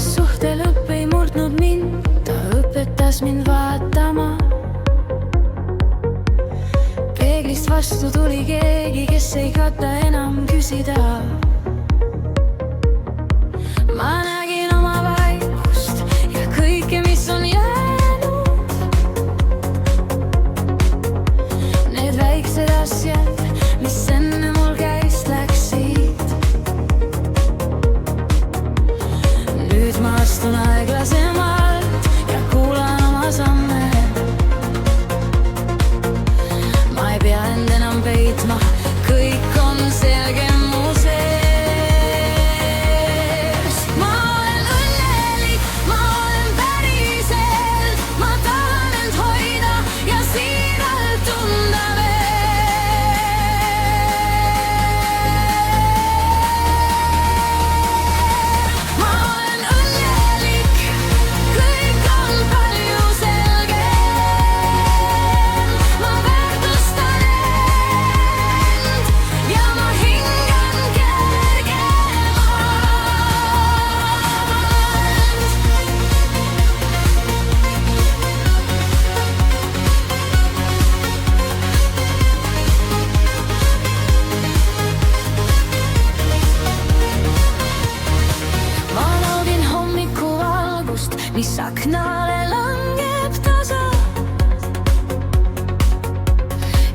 Suhtelõpp ei murdnud mind, ta õpetas mind vaatama. Peeglist vastu tuli keegi, kes ei karda enam küsida. Ma nägin oma vaikust ja kõike, mis on jäänud. Need väiksed asjad, mis enne mul käest läksid. Nüüd ma astun aeglasemalt ja kuulan oma samme. Ma ei pea end enam peitma, kõik on selge mu sees. Ma olen õnnelik, ma olen päriselt. Ma tahan end hoida ja siiralt tunda veel. Ma olen õnnelik, kõik on palju selgem. Ma väärtustan end ja ma hingan kergemalt. Ma naudin hommikuvalgust, mis aknale langeb tasa.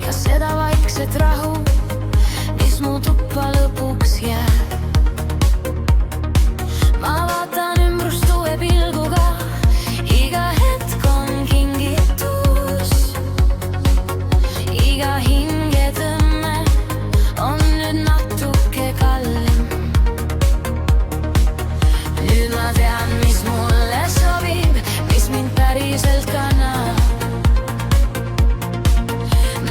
Ja seda vaikset rahu, mis mu tuppa lõpuks jääb. Ma vaatan ümbrust uue pilguga, iga hetk on kingitus. Iga hingetõmme on nüüd natuke kallim. Nüüd ma tean, mis mulle sobib, mis mind päriselt kannab.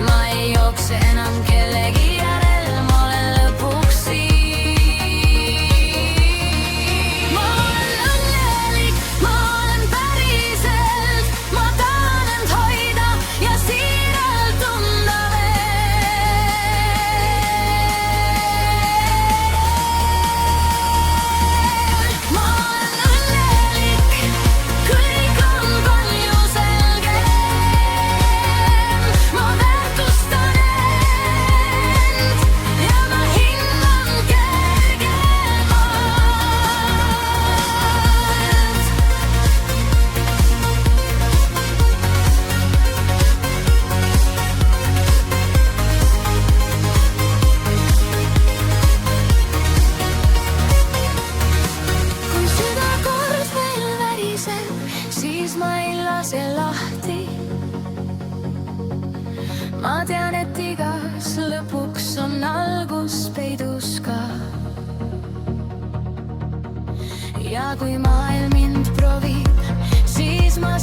Ma ei jookse enam kellegi järel, ma olen lõpuks siin. Ma olen õnnelik, ma olen päriselt. Ma tahan end hoida ja siiralt tunda veel. Ma olen õnnelik, kõik on palju selgem. Ma väärtustan end ja ma hingan kergemalt. Kui süda kord veel väriseb, siis ma ei lase lahti. Ma tean, et igas lõpuks on algus peidus ka. Ja kui maailm mind proovib, siis ma